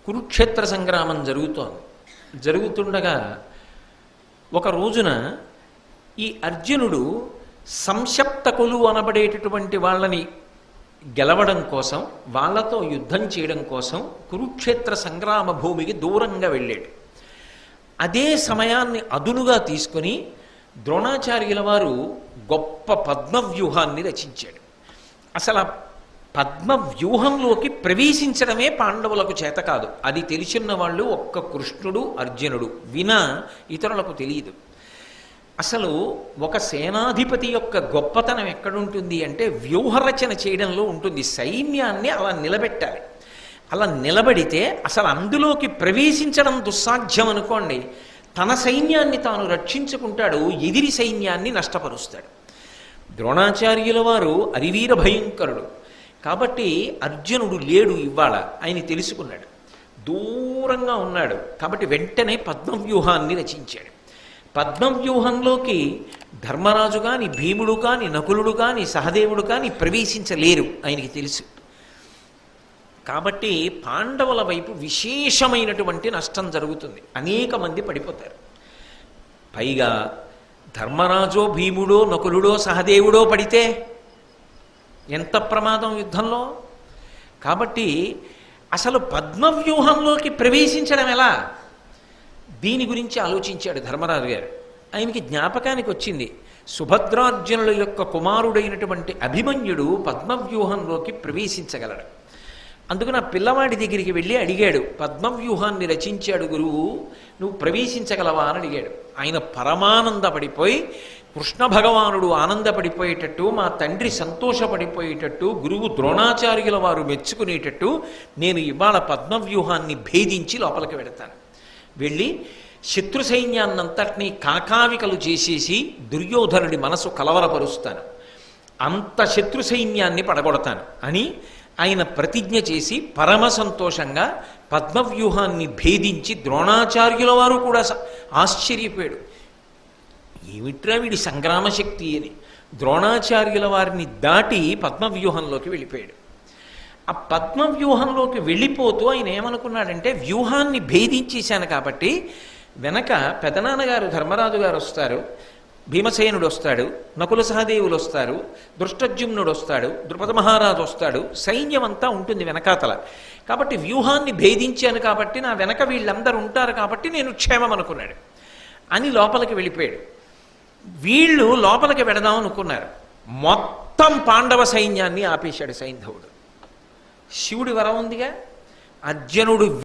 కురుక్షేత్ర సంగ్రామం జరుగుతుండగా ఒక రోజున ఈ అర్జునుడు సంశప్తకులు అనబడేటటువంటి వాళ్ళని గెలవడం కోసం, వాళ్ళతో యుద్ధం చేయడం కోసం కురుక్షేత్ర సంగ్రామ భూమికి దూరంగా వెళ్ళాడు. అదే సమయాన్ని అదునుగా తీసుకొని ద్రోణాచార్యుల వారు గొప్ప పద్మవ్యూహాన్ని రచించాడు. అసలు ఆ పద్మవ్యూహంలోకి ప్రవేశించడమే పాండవులకు చేత కాదు. అది తెలిసిన వాళ్ళు ఒక్క కృష్ణుడు, అర్జునుడు, వినా ఇతరులకు తెలియదు. అసలు ఒక సేనాధిపతి యొక్క గొప్పతనం ఎక్కడుంటుంది అంటే వ్యూహరచన చేయడంలో ఉంటుంది. సైన్యాన్ని అలా నిలబెట్టాలి. అలా నిలబడితే అసలు అందులోకి ప్రవేశించడం దుస్సాధ్యం అనుకోండి, తన సైన్యాన్ని తాను రక్షించుకుంటాడు, ఎదిరి సైన్యాన్ని నష్టపరుస్తాడు. ద్రోణాచార్యుల వారు అరివీర భయంకరుడు కాబట్టి అర్జునుడు లేడు, ఇవాళ ఆయన తెలుసుకున్నాడు, దూరంగా ఉన్నాడు. కాబట్టి వెంటనే పద్మవ్యూహాన్ని రచించాడు. పద్మవ్యూహంలోకి ధర్మరాజు కాని, భీముడు కాని, నకులుడు కాని, సహదేవుడు కాని ప్రవేశించలేరు, ఆయనకి తెలుసు. కాబట్టి పాండవుల వైపు విశేషమైనటువంటి నష్టం జరుగుతుంది, అనేక మంది పడిపోతారు. పైగా ధర్మరాజో, భీముడో, నకులుడో, సహదేవుడో పడితే ఎంత ప్రమాదం యుద్ధంలో. కాబట్టి అసలు పద్మవ్యూహంలోకి ప్రవేశించడం ఎలా, దీని గురించి ఆలోచించాడు ధర్మరాజు గారు. ఆయనకి జ్ఞాపకానికి వచ్చింది, సుభద్రార్జునుల యొక్క కుమారుడైనటువంటి అభిమన్యుడు పద్మవ్యూహంలోకి ప్రవేశించగలడు. అందుకని ఆ పిల్లవాడి దగ్గరికి వెళ్ళి అడిగాడు, పద్మవ్యూహాన్ని రచించాడు గురువు, నువ్వు ప్రవేశించగలవా అని అడిగాడు. ఆయన పరమానందపడిపోయి, కృష్ణ భగవానుడు ఆనందపడిపోయేటట్టు, మా తండ్రి సంతోషపడిపోయేటట్టు, గురువు ద్రోణాచార్యుల వారు మెచ్చుకునేటట్టు నేను ఇవాళ పద్మవ్యూహాన్ని భేదించి లోపలికి వెడతాను. వెళ్ళి శత్రు సైన్యాన్నంతటినీ కాకావికలు చేసేసి దుర్యోధనుడి మనసు కలవరపరుస్తాను, అంత శత్రు సైన్యాన్ని పడగొడతాను అని ఆయన ప్రతిజ్ఞ చేసి పరమ సంతోషంగా పద్మవ్యూహాన్ని భేదించి ద్రోణాచార్యుల వారు కూడా ఆశ్చర్యపోయాడు, ఏమిట్రా వీడి సంగ్రామశక్తి అని. ద్రోణాచార్యుల వారిని దాటి పద్మవ్యూహంలోకి వెళ్ళిపోయాడు. ఆ పద్మవ్యూహంలోకి వెళ్ళిపోతూ ఆయన ఏమనుకున్నాడంటే, వ్యూహాన్ని భేదించేశాను కాబట్టి వెనక పెదనాన్నగారు ధర్మరాజు గారు వస్తారు, భీమసేనుడు వస్తాడు, నకుల సహదేవులు వస్తారు, దృష్టజ్యుమ్నుడు వస్తాడు, ద్రుపద మహారాజు వస్తాడు, సైన్యం అంతా ఉంటుంది వెనకాతల. కాబట్టి వ్యూహాన్ని భేదించాను కాబట్టి నా వెనక వీళ్ళందరూ ఉంటారు కాబట్టి నేను క్షేమం అనుకున్నాడు అని లోపలికి వెళ్ళిపోయాడు. వీళ్ళు లోపలికి వెడదాం అనుకున్నారు, మొత్తం పాండవ సైన్యాన్ని ఆపేశాడు సైంధవుడు. శివుడి వరం ఉందిగా, అర్జునుడు